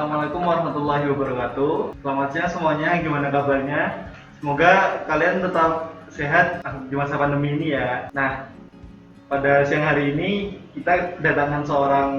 Assalamualaikum warahmatullahi wabarakatuh. Selamat siang semuanya, gimana kabarnya? Semoga kalian tetap sehat di masa pandemi ini ya. Nah, pada siang hari ini kita kedatangan seorang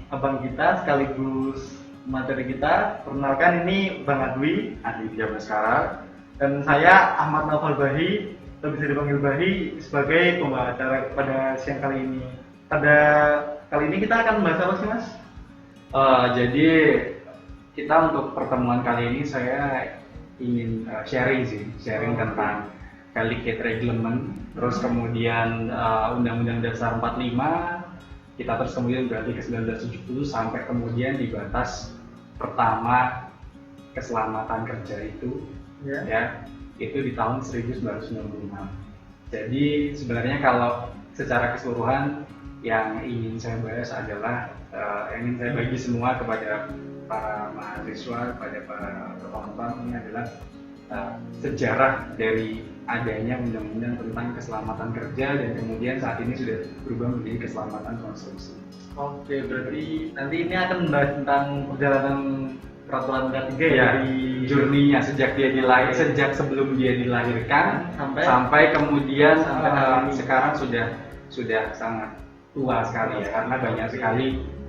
abang kita sekaligus materi kita. Perkenalkan, ini Bang Adwi, Adi Jawa sekarang. dan saya Ahmad Naufal Bahi, atau bisa dipanggil Bahi, sebagai pembawa acara pada siang kali ini. Pada kali ini kita akan membahas apa sih, Mas? Jadi kita untuk pertemuan kali ini saya ingin sharing tentang Delicate Reglement, terus kemudian Undang-Undang Dasar 45, kita terus kemudian berarti ke 1970 sampai kemudian di batas pertama keselamatan kerja itu, ya itu di tahun 1996. Jadi sebenarnya kalau secara keseluruhan yang ingin saya bahas adalah ingin saya bagi semua kepada para mahasiswa, kepada para penonton, ini adalah sejarah dari adanya undang-undang tentang keselamatan kerja dan kemudian saat ini sudah berubah menjadi keselamatan konstruksi. Oke, berarti nanti ini akan membahas tentang perjalanan peraturan K3 ya, dari journey-nya sejak sebelum dia dilahirkan sampai kemudian sekarang sudah sangat tua sekali ya, karena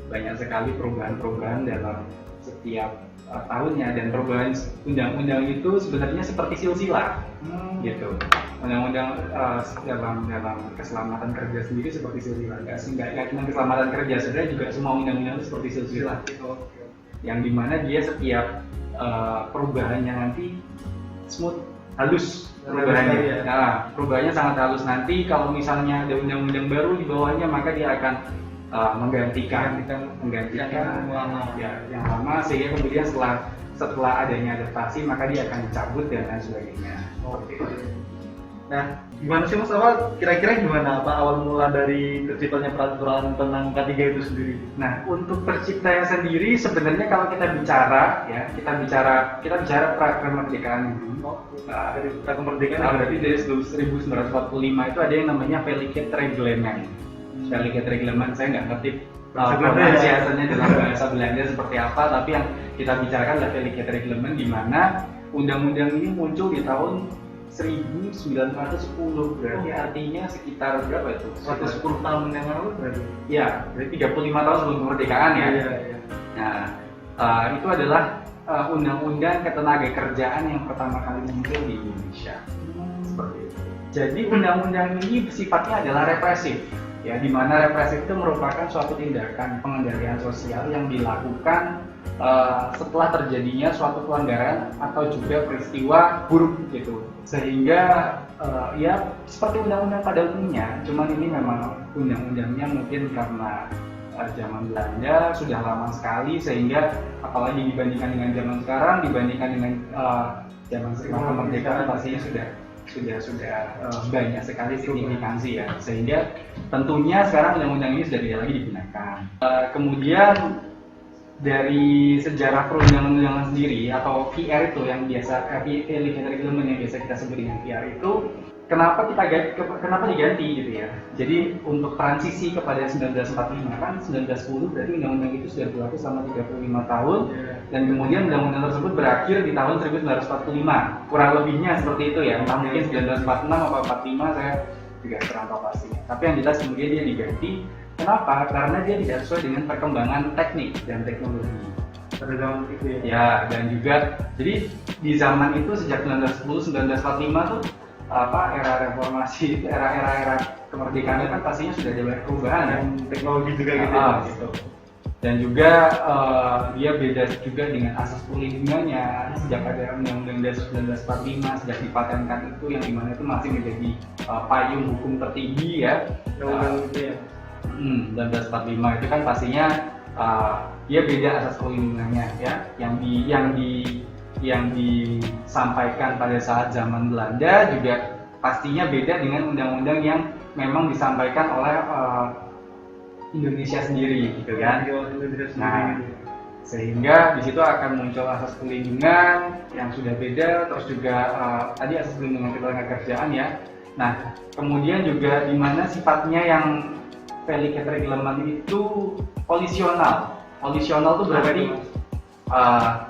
banyak sekali perubahan-perubahan dalam setiap tahunnya, dan perubahan undang-undang itu sebenarnya seperti silsilah gitu. Undang-undang dalam keselamatan kerja sendiri seperti silsilah, nggak cuma keselamatan kerja, sebenarnya juga semua undang-undang itu seperti silsilah, yang dimana dia setiap perubahannya nanti smooth, halus perubahannya. Nah, perubahannya sangat halus. Nanti kalau misalnya ada undang-undang baru di bawahnya, maka dia akan menggantikan yang lama, sehingga kemudian setelah adanya adaptasi maka dia akan dicabut dan lain sebagainya. Nah, gimana sih Mas, kira-kira gimana awal mula dari terciptanya peraturan tentang K3 itu sendiri? Nah, untuk terciptanya sendiri sebenarnya kalau kita bicara pra kemerdekaan dulu. Dari pra kemerdekaan berarti dari 1945 itu ada yang namanya Delicate Reglement. Delicate Reglement, saya nggak ngerti pronunciasinya dalam bahasa Belanda seperti apa, tapi yang kita bicarakan adalah Delicate Reglement, di mana undang-undang ini muncul di tahun 1910, berarti artinya sekitar berapa itu? 110 tahun yang lalu berarti? Ya, berarti 35 tahun sebelum kemerdekaan ya. Iya. Nah, itu adalah undang-undang ketenagakerjaan yang pertama kali muncul di Indonesia. Seperti itu. Jadi undang-undang ini sifatnya adalah represif, ya, di mana represif itu merupakan suatu tindakan pengendalian sosial yang dilakukan setelah terjadinya suatu pelanggaran atau juga peristiwa buruk gitu, sehingga ya seperti undang-undang pada umumnya, cuman ini memang undang-undangnya mungkin karena zaman Belanda sudah lama sekali, sehingga apalagi dibandingkan dengan zaman sekarang, dibandingkan dengan zaman sebelum kemerdekaan, pastinya sudah banyak sekali signifikansi ya, sehingga tentunya sekarang undang-undang ini sudah tidak lagi digunakan. Kemudian dari sejarah perundang-undangan sendiri atau VR itu yang biasa Delicate Reglement yang biasa kita sebut dengan VR itu, kenapa diganti gitu ya. Jadi untuk transisi kepada 1945, kan 1910 berarti undang-undang itu sudah berlaku selama 35 tahun, dan kemudian undang-undang tersebut berakhir di tahun 1945, kurang lebihnya seperti itu ya. Entah mungkin 1946 atau 45, saya juga kurang tahu pasti, tapi yang jelas kemudian dia diganti. Kenapa? Karena dia tidak sesuai dengan perkembangan teknik dan teknologi Pada zaman itu ya? Ya, dan juga jadi di zaman itu sejak 1910, 1945 tuh era reformasi, era kemerdekaan itu kan pastinya sudah ada banyak perubahan dan teknologi juga gitu. Dan juga dia beda juga dengan asas perlindungannya. Sejak ada Undang-Undang Dasar 1945, sejak dipatenkan itu, yang dimana itu masih menjadi payung hukum tertinggi ya. Undang-undang itu ya? 1945 itu kan pastinya dia beda asas perlindungannya ya, yang disampaikan pada saat zaman Belanda juga pastinya beda dengan undang-undang yang memang disampaikan oleh Indonesia sendiri gitu kan. Nah, sehingga di situ akan muncul asas perlindungan yang sudah beda, terus juga tadi asas perlindungan ketenagakerjaan ya. Nah, kemudian juga di mana sifatnya yang Delicate Reglement itu polisional. Polisional itu berarti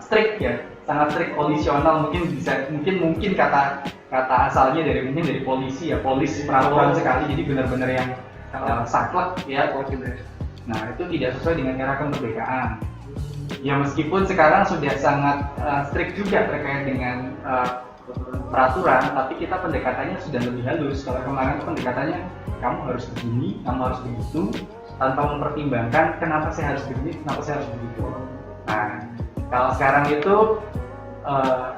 strict ya, sangat strict, polisional, mungkin kata asalnya dari polisi ya, polis peraturan sekali, jadi benar-benar yang saklek ya. Nah itu tidak sesuai dengan era kemerdekaan. Ya meskipun sekarang sudah sangat strict juga terkait dengan peraturan, tapi kita pendekatannya sudah lebih halus. Kalau kemarin pendekatannya kamu harus begini, kamu harus begitu, tanpa mempertimbangkan kenapa saya harus begini, kenapa saya harus begitu. Nah kalau sekarang itu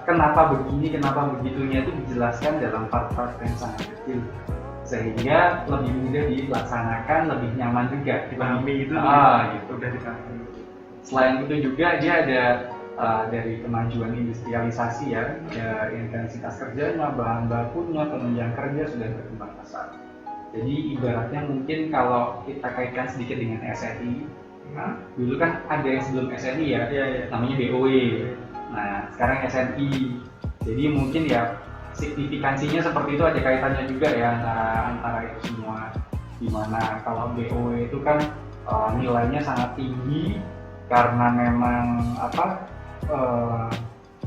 kenapa begini, kenapa begitunya itu dijelaskan dalam part-part yang sangat kecil, sehingga lebih mudah dilaksanakan, lebih nyaman juga dipahami itu gitu. udah dipahami. Selain itu juga dia ada dari kemajuan industrialisasi ya, intensitas kerjanya, bahan bakunya, penunjang kerja sudah berkembang pesat. Jadi ibaratnya mungkin kalau kita kaitkan sedikit dengan SNI, dulu kan ada yang sebelum SNI ya, namanya BOW. Nah sekarang SNI. Jadi mungkin ya signifikansinya seperti itu, ada kaitannya juga ya antara itu semua. Dimana kalau BOW itu kan nilainya sangat tinggi karena memang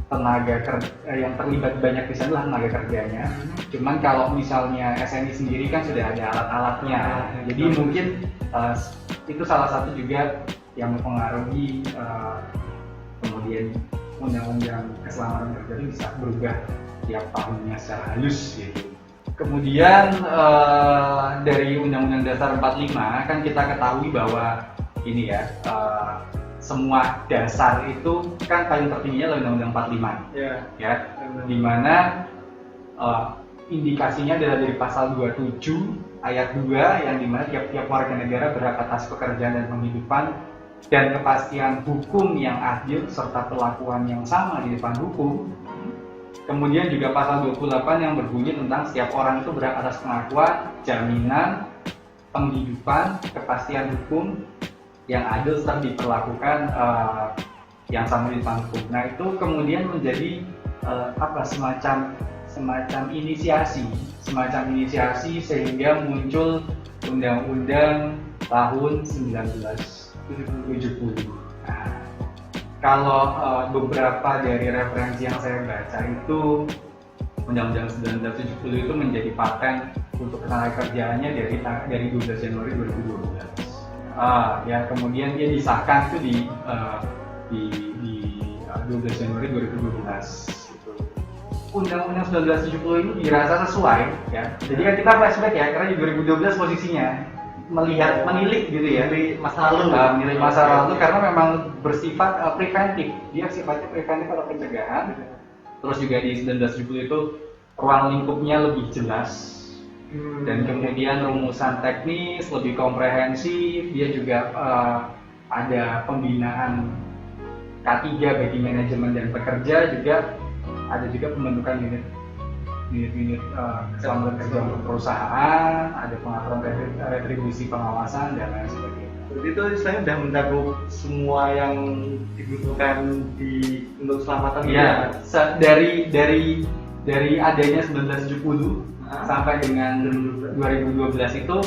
tenaga kerja yang terlibat banyak di sana tenaga kerjanya. Cuman kalau misalnya SNI sendiri kan sudah ada alat-alatnya. Jadi mungkin itu salah satu juga yang mempengaruhi kemudian undang-undang keselamatan kerja itu bisa berubah tiap tahunnya secara halus gitu. Kemudian dari Undang-Undang Dasar 45 kan kita ketahui bahwa ini ya, semua dasar itu kan paling tertingginya adalah Undang-Undang 45 ya, dimana indikasinya adalah dari pasal 27 ayat 2 yang dimana tiap-tiap warga negara berhak atas pekerjaan dan penghidupan dan kepastian hukum yang adil serta perlakuan yang sama di depan hukum. Kemudian juga pasal 28 yang berbunyi tentang setiap orang itu berhak atas pengakuan, jaminan, penghidupan, kepastian hukum yang adil serta diperlakukan yang sama di depan hukum. Nah itu kemudian menjadi semacam inisiasi sehingga muncul Undang-Undang tahun 1970. Nah, kalau beberapa dari referensi yang saya baca itu Undang-Undang 1970 itu menjadi paten untuk ketenaga kerjaannya dari 12 Januari 2012. Ya kemudian dia disahkan itu di 12 Januari 2012. Undang-Undang 1970 ini dirasa sesuai ya. Jadi kan kita flashback ya, karena di 2012 posisinya menilik gitu ya, menilai masa lalu, karena memang bersifat preventif. Dia sifatnya preventif atau pencegahan. Terus juga di 1970 itu ruang lingkupnya lebih jelas. Dan kemudian rumusan teknis lebih komprehensif. Dia juga ada pembinaan K3 bagi manajemen dan pekerja, juga ada juga pembentukan unit keselamatan kerja untuk perusahaan, ada pengaturan retribusi pengawasan dan lain sebagainya. Jadi itu saya sudah mencakup semua yang dibutuhkan untuk keselamatan. Iya, dari adanya 1970 sampai dengan 2012 itu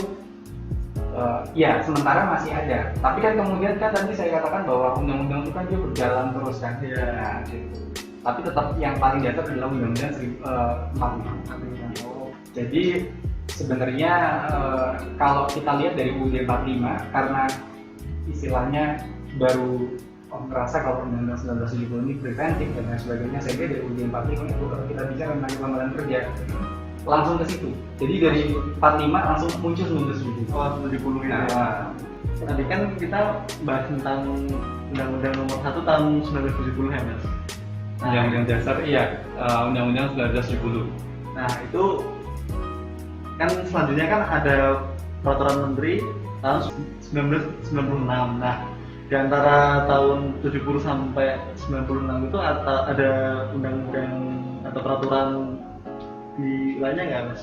ya sementara masih ada. Tapi kan kemudian kan tadi saya katakan bahwa undang-undang itu kan dia berjalan terus kan. Nah, gitu. Tapi tetap yang paling dasar adalah Undang-Undang 45. Jadi sebenarnya kalau kita lihat dari UUD 45, karena istilahnya baru merasa kalau Undang-Undang 1970 ini preventif dan lain sebagainya, sehingga dari UUD 45 itu kalau kita bicara tentang keselamatan kerja langsung ke situ. Jadi dari 45 langsung muncul 1970. Oh, 70 ini. Tadi kan kita bahas tentang Undang-Undang Nomor 1 tahun 1970 ya, Mas. Undang-Undang Dasar, iya, Undang-Undang 1970. Nah itu kan selanjutnya kan ada Peraturan Menteri tahun 1996. Nah di antara tahun 70 sampai 96 itu ada undang-undang atau peraturan di lainnya nggak, Mas?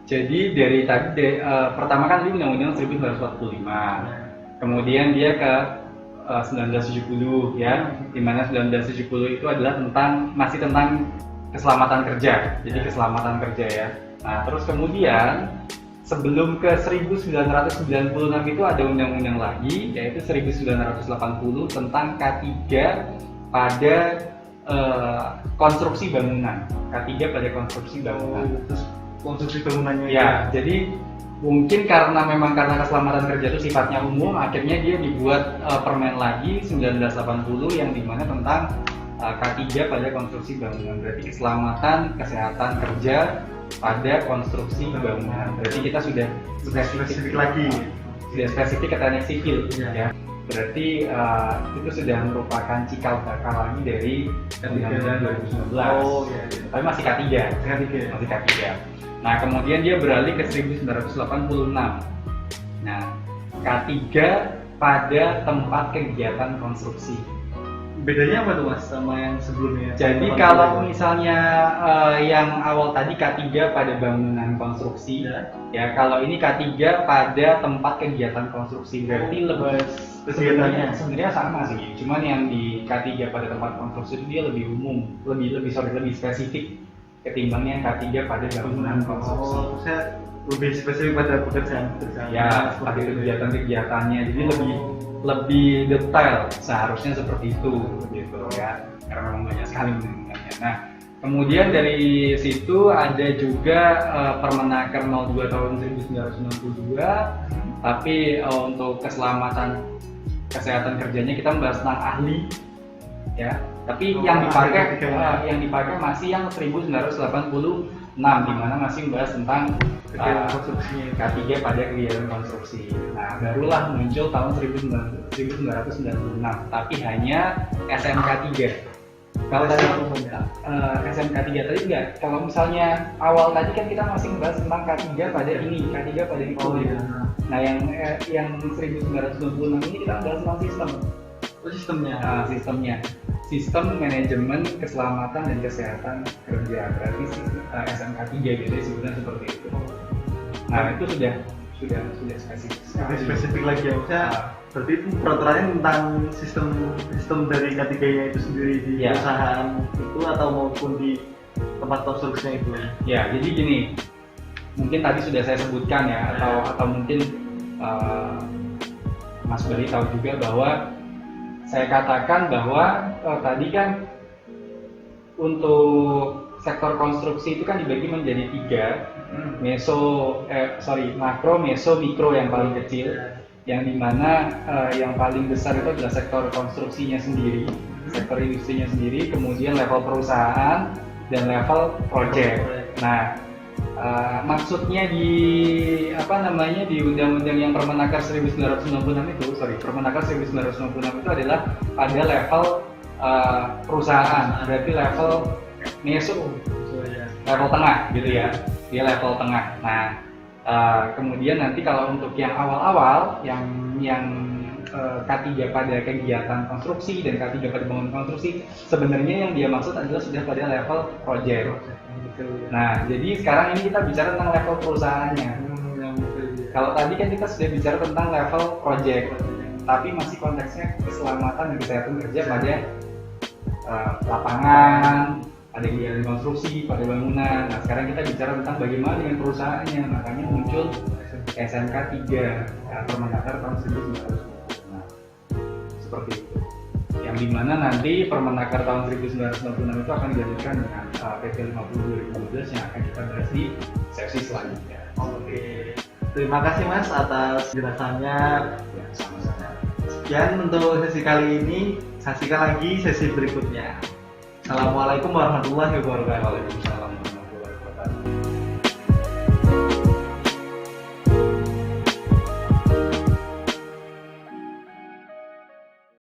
Jadi dari tadi pertama kan ini Undang-Undang 1945, kemudian dia ke 1970 ya, dimana 1970 itu adalah masih tentang keselamatan kerja, jadi keselamatan kerja ya. Nah terus kemudian sebelum ke 1996 itu ada undang-undang lagi, yaitu 1980 tentang K3 pada konstruksi bangunan. K3 pada konstruksi bangunan. Terus konstruksi bangunannya Ya, jadi mungkin karena keselamatan kerja itu sifatnya umum, akhirnya dia dibuat permen lagi 1980 yang dimana tentang K3 pada konstruksi bangunan. Berarti keselamatan kesehatan kerja pada konstruksi bangunan. Berarti kita sudah spesifik lagi. Sudah spesifik ke teknik sipil, Iya. ya. Berarti itu sudah merupakan cikal bakal lagi dari Undang-Undang 2019. Oh iya. Tapi masih K3. K3. Masih K3. Nah, kemudian dia beralih ke 1986. Nah, K3 pada tempat kegiatan konstruksi. Bedanya apa tuh Mas sama yang sebelumnya? Jadi Tempat kalau kerja. misalnya yang awal tadi K3 pada bangunan konstruksi, ya kalau ini K3 pada tempat kegiatan konstruksi, berarti lebih kegiatannya. sebenarnya sama sih. Cuman yang di K3 pada tempat konstruksi itu dia lebih umum, lebih spesifik ketimbang yang K3 pada bangunan konstruksi. Oh, saya lebih spesifik pada pekerjaan. Ya, pada kegiatan-kegiatannya, jadi lebih detail seharusnya seperti itu gitu ya, karena memang banyak sekali undang-undangnya. Nah, kemudian dari situ ada juga Permenaker 02 tahun 1962, tapi untuk keselamatan kesehatan kerjanya kita membahas tentang ahli ya, tapi yang dipakai masih yang 1986 di mana masih membahas tentang konstruksinya. K3 pada kegiatan konstruksi. Nah, barulah muncul tahun 1996, tapi hanya SMK 3. Kalau tadi SMK 3 tadi enggak. Kalau misalnya awal tadi kan kita masih membahas tentang K3 pada ini, K3 pada itu. Oh iya. Nah, yang 1996 ini kita membahas tentang sistem. Oh, sistemnya. Sistemnya. Sistem manajemen keselamatan dan kesehatan kerja, berarti SMK 3 gitu sebenarnya seperti itu. Nah, itu sudah spesifik. Lebih spesifik lagi ya. Berarti itu peraturannya tentang sistem dari K3-nya itu sendiri di Ya. perusahaan itu atau maupun di tempat konstruksinya itu. Ya, jadi gini, mungkin tadi sudah saya sebutkan ya, atau mungkin Mas Beri tahu juga bahwa saya katakan bahwa tadi kan untuk sektor konstruksi itu kan dibagi menjadi 3, makro, meso, mikro yang paling kecil, yang dimana yang paling besar itu adalah sektor konstruksinya sendiri, sektor industrinya sendiri, kemudian level perusahaan dan level project. Nah, maksudnya di undang-undang yang Permenaker 1996 itu adalah pada level perusahaan, berarti level meso, level tengah gitu ya, dia level tengah. Nah, kemudian nanti kalau untuk yang awal-awal yang K3 pada kegiatan konstruksi dan K3 pada bangunan konstruksi, sebenarnya yang dia maksud adalah sudah pada level project. Nah, jadi sekarang ini kita bicara tentang level perusahaannya. Kalau tadi kan kita sudah bicara tentang level project, tapi masih konteksnya keselamatan dan kesehatan kerja pada lapangan, pada kegiatan konstruksi, pada bangunan. Nah, sekarang kita bicara tentang bagaimana dengan perusahaannya, makanya muncul SMK 3 Permenaker tahun 1996. Seperti itu. Yang dimana nanti Permenaker tahun 1996 itu akan dilanjutkan dengan PP 50 2012 yang akan kita bahas di sesi selanjutnya. Oke. Terima kasih Mas atas penjelasannya. Ya, sama-sama. Sekian untuk sesi kali ini. Saksikan lagi sesi berikutnya. Assalamualaikum warahmatullahi wabarakatuh. Waalaikumsalam.